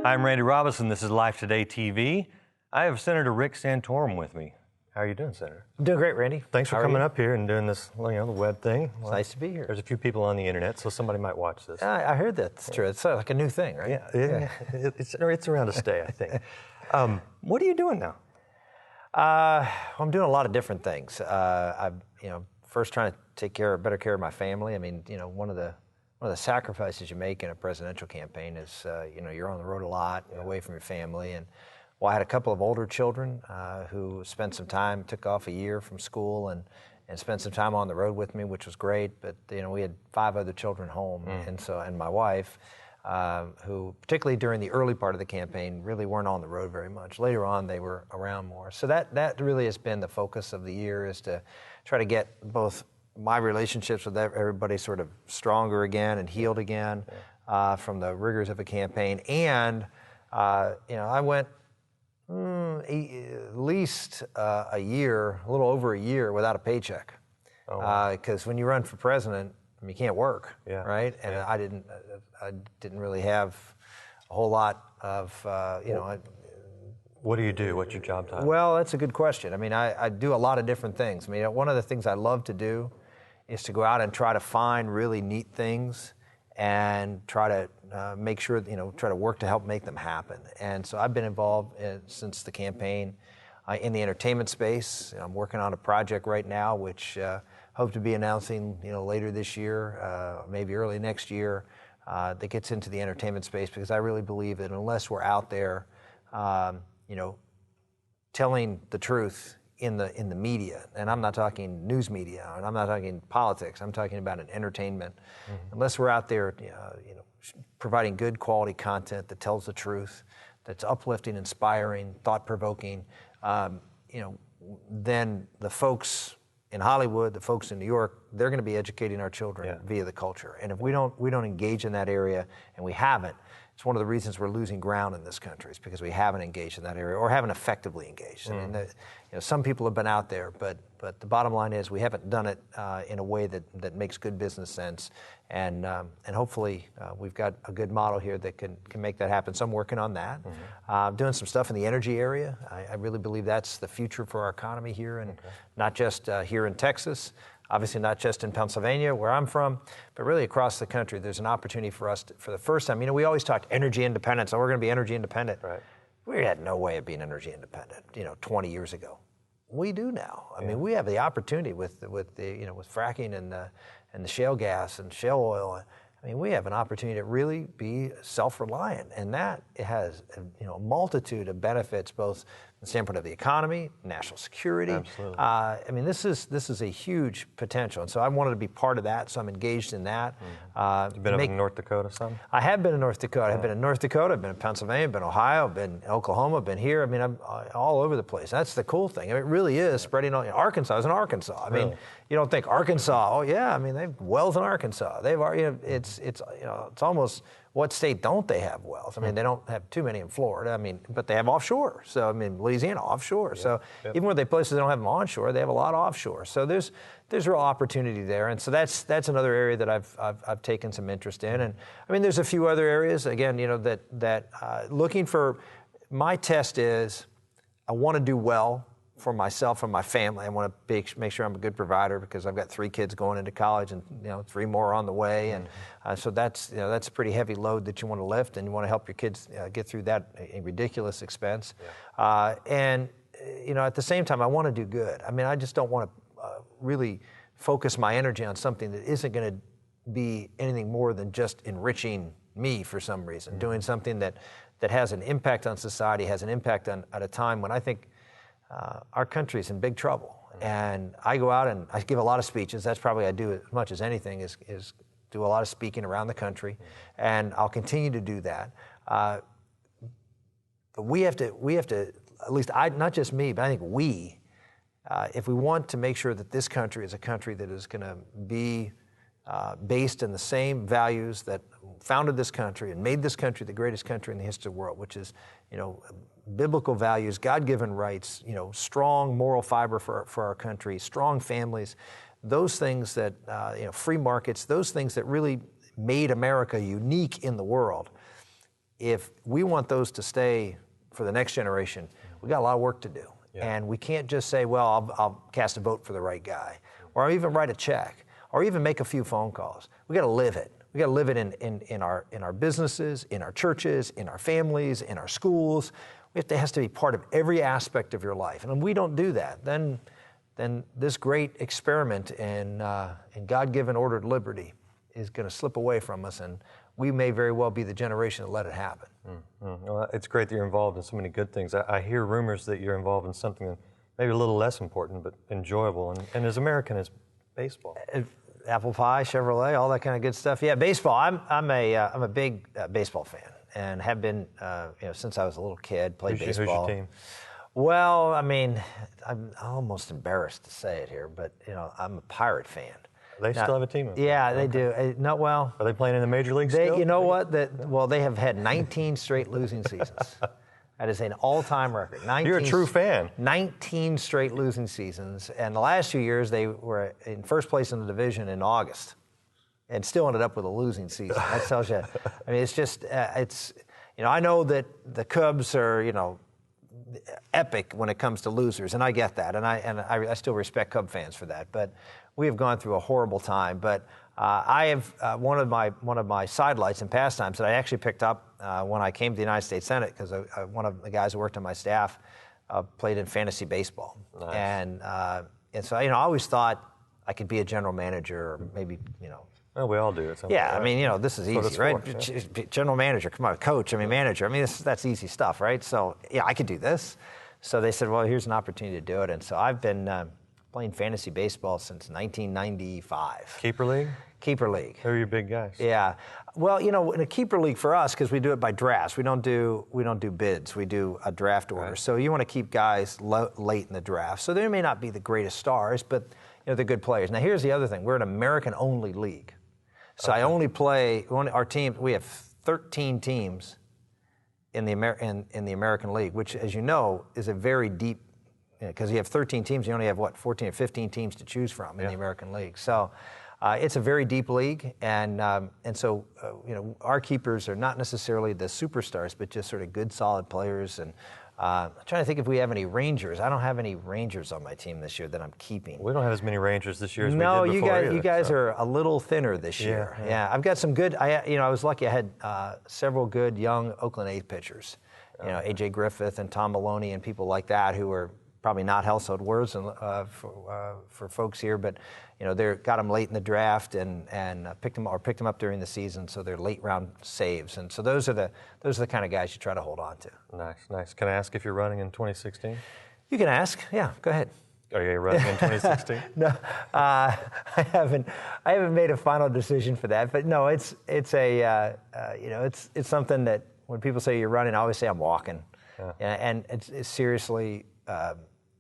I'm Randy Robison. This is Life Today TV. I have Senator Rick Santorum with me. How are you doing, Senator? I'm doing great, Randy. Thanks for coming up here and doing this, the web thing. It's nice to be here. There's a few people on the internet, so somebody might watch this. I heard that. It's true. It's like a new thing, right? Yeah. It's around to stay, I think. What are you doing now? I'm doing a lot of different things. I'm, first trying to take better care of my family. I mean, one of the sacrifices you make in a presidential campaign is, you're on the road a lot, you're away from your family. And I had a couple of older children who spent some time, took off a year from school and spent some time on the road with me, which was great. But we had 5 other children home, and my wife, who particularly during the early part of the campaign really weren't on the road very much. Later on, they were around more. So that really has been the focus of the year, is to try to get both my relationships with everybody sort of stronger again and healed again from the rigors of a campaign. And I went at least a little over a year without a paycheck. Because when you run for president, you can't work, right? And I didn't really have a whole lot of, What do you do? What's your job title? Well, that's a good question. I mean, I do a lot of different things. I mean, one of the things I love to do is to go out and try to find really neat things and try to make sure, try to work to help make them happen. And so I've been involved since the campaign in the entertainment space. I'm working on a project right now, which hope to be announcing, later this year, maybe early next year, that gets into the entertainment space, because I really believe that unless we're out there, telling the truth in the media, and I'm not talking news media, and I'm not talking politics, I'm talking about an entertainment. Unless we're out there, providing good quality content that tells the truth, that's uplifting, inspiring, thought-provoking, then the folks in Hollywood, the folks in New York, they're going to be educating our children via the culture. And if we don't engage in that area, and we haven't, it's one of the reasons we're losing ground in this country, is because we haven't engaged in that area, or haven't effectively engaged. I mean, some people have been out there, but the bottom line is we haven't done it in a way that makes good business sense. And hopefully we've got a good model here that can make that happen. So I'm working on that. Doing some stuff in the energy area. I really believe that's the future for our economy here, and not just here in Texas. Obviously not just in Pennsylvania, where I'm from, but really across the country. There's an opportunity for us for the first time. We always talked energy independence. We're going to be energy independent. Right. We had no way of being energy independent, 20 years ago. We do now. I mean, we have the opportunity with fracking and the shale gas and shale oil. I mean, we have an opportunity to really be self-reliant, and that has a multitude of benefits, both from the standpoint of the economy, national security. Absolutely. I mean, this is a huge potential, and so I wanted to be part of that. So I'm engaged in that. You've been up in North Dakota some? I have been in North Dakota. I've been in North Dakota. I've been in Pennsylvania. I've been in Ohio. I've been in Oklahoma. I've been here. I mean, I'm all over the place. That's the cool thing. I mean, it really is spreading on. Arkansas is in Arkansas. I mean, you don't think Arkansas? Oh yeah. I mean, they have wells in Arkansas. They've it's almost, what state don't they have wells? I mean, they don't have too many in Florida. I mean, but they have offshore. So I mean, Louisiana offshore. So even where places they don't have them onshore, they have a lot offshore. So there's real opportunity there, and so that's another area that I've taken some interest in. And I mean, there's a few other areas again, that looking for. My test is, I want to do well for myself and my family. I want to make sure I'm a good provider, because I've got 3 kids going into college, and 3 more on the way, and so that's a pretty heavy load that you want to lift, and you want to help your kids get through that ridiculous expense. And at the same time, I want to do good. I mean, I just don't want to really focus my energy on something that isn't going to be anything more than just enriching me for some reason. Doing something that has an impact on society, has an impact at a time when I think our country's in big trouble. And I go out and I give a lot of speeches. That's probably I do as much as anything is do a lot of speaking around the country, and I'll continue to do that. But we have to, at least not just me, but I think we, if we want to make sure that this country is a country that is going to be based in the same values that founded this country and made this country the greatest country in the history of the world, which is, biblical values, God-given rights, strong moral fiber for our country, strong families, those things that, free markets, those things that really made America unique in the world. if we want those to stay for the next generation, we got a lot of work to do. Yeah. And we can't just say, well, I'll cast a vote for the right guy, or I'll even write a check, or even make a few phone calls. We got to live it. We got to live it in our businesses, in our churches, in our families, in our schools. It has to be part of every aspect of your life. And when we don't do that, then this great experiment in God-given ordered liberty is going to slip away from us, and we may very well be the generation that let it happen. Mm-hmm. Well, it's great that you're involved in so many good things. I hear rumors that you're involved in something maybe a little less important, but enjoyable and as American as baseball. Apple pie, Chevrolet, all that kind of good stuff. Yeah, baseball. I'm a big baseball fan, and have been since I was a little kid. Played baseball. Who's your team? Well, I mean, I'm almost embarrassed to say it here, but I'm a Pirate fan. They still have a team? Yeah, they do. Well, are they playing in the major leagues still? You know what? They have had 19 straight losing seasons. That is an all-time record. You're a true fan. 19 straight losing seasons, and the last few years they were in first place in the division in August, and still ended up with a losing season. That tells you. I mean, it's just I know that the Cubs are epic when it comes to losers, and I get that, and I still respect Cub fans for that. But we have gone through a horrible time. But I have one of my sidelights and pastimes that I actually picked up when I came to the United States Senate, because one of the guys who worked on my staff played in fantasy baseball. Nice. And so I always thought I could be a general manager, or maybe Well, we all do it. Yeah, I mean, this is easy, right? Yeah. General manager, come on, coach. I mean, manager. I mean, that's easy stuff, right? So yeah, I could do this. So they said, well, here's an opportunity to do it, and so I've been playing fantasy baseball since 1995. Keeper league? Keeper league. Who are your big guys? Yeah. Well, in a keeper league for us, because we do it by drafts, we don't do bids. We do a draft order. Right. So you want to keep guys late in the draft. So they may not be the greatest stars, but they're good players. Now here's the other thing: we're an American-only league. So I only play our team. We have 13 teams in the American League, which, as you know, is a very deep. Because you have 13 teams, you only have 14 or 15 teams to choose from in the American League. So it's a very deep league, and so our keepers are not necessarily the superstars, but just sort of good, solid players. And I'm trying to think if we have any Rangers. I don't have any Rangers on my team this year that I'm keeping. We don't have as many Rangers this year as we did before. No, you guys are a little thinner this year. Yeah, I've got some good. I was lucky. I had several good young Oakland A's pitchers. A.J. Griffith and Tom Maloney and people like that who are probably not household words for folks here, but they got them late in the draft and picked them up during the season, so they're late round saves, and so those are the kind of guys you try to hold on to. Nice. Can I ask if you're running in 2016? You can ask. Yeah, go ahead. Are you running in 2016? No, I haven't made a final decision for that, but no, it's something that when people say you're running, I always say I'm walking, and it's seriously.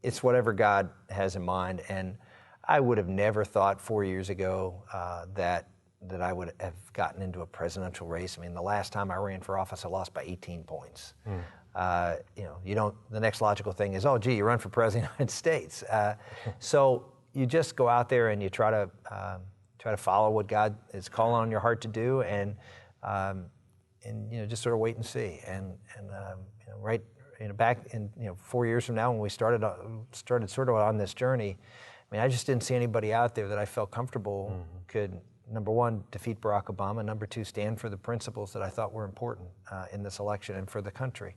It's whatever God has in mind, and I would have never thought 4 years ago that I would have gotten into a presidential race. I mean, the last time I ran for office, I lost by 18 points. You don't. The next logical thing is, you run for president of the United States. So you just go out there and you try to follow what God is calling on your heart to do, and just sort of wait and see, and right. Back in 4 years from now, when we started sort of on this journey, I mean, I just didn't see anybody out there that I felt comfortable could, number one, defeat Barack Obama, number two, stand for the principles that I thought were important in this election and for the country.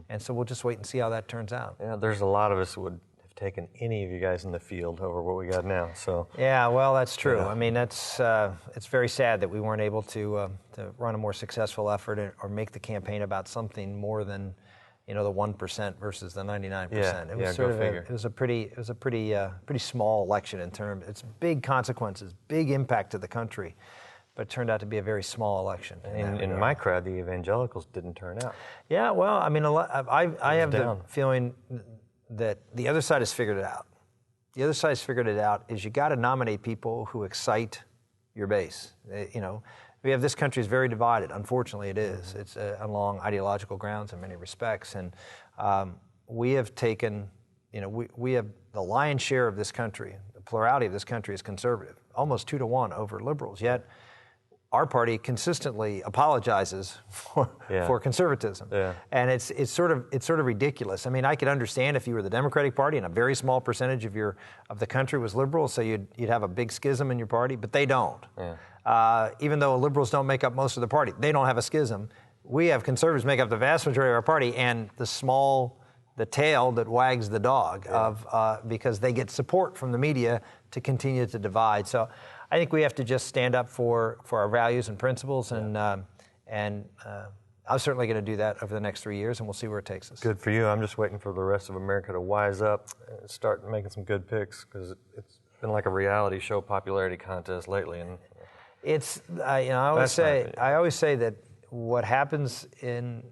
And so we'll just wait and see how that turns out. Yeah, there's a lot of us who would have taken any of you guys in the field over what we got now. So yeah, well, that's true. I mean, it's very sad that we weren't able to run a more successful effort or make the campaign about something more than the 1% versus the 99%. It was a pretty small election in terms. It's big consequences, big impact to the country, but it turned out to be a very small election. In my crowd, the evangelicals didn't turn out. Yeah, well, I mean, I have the feeling that the other side has figured it out. The other side has figured it out is you got to nominate people who excite your base. We have this country is very divided. Unfortunately, it is. It's along ideological grounds in many respects, and we have taken, we have the lion's share of this country. The plurality of this country is conservative, almost 2-to-1 over liberals. Yet our party consistently apologizes for conservatism, and it's sort of ridiculous. I mean, I could understand if you were the Democratic Party and a very small percentage of the country was liberal, so you'd have a big schism in your party, but they don't. Even though liberals don't make up most of the party, they don't have a schism. We have conservatives make up the vast majority of our party, and the tail that wags the dog because they get support from the media to continue to divide. So I think we have to just stand up for our values and principles, and I'm certainly going to do that over the next 3 years, and we'll see where it takes us. Good for you. I'm just waiting for the rest of America to wise up and start making some good picks, because it's been like a reality show popularity contest lately. And it's I always say that what happens in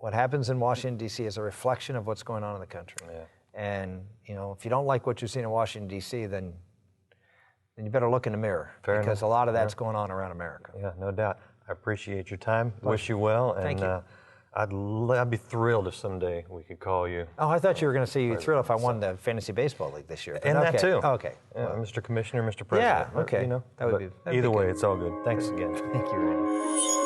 Washington D.C. is a reflection of what's going on in the country. And if you don't like what you're seeing in Washington D.C., then you better look in the mirror, because a lot of that's going on around America. Yeah, no doubt. I appreciate your time. Wish you well. Thank you. I'd be thrilled if someday we could call you. Oh, I thought you were going to say you'd thrilled if I won the Fantasy Baseball League this year. And that too. Oh, okay. Yeah, Mr. Commissioner, Mr. President. Yeah, okay. Either way, it's all good. Thanks again. Thank you, Randy.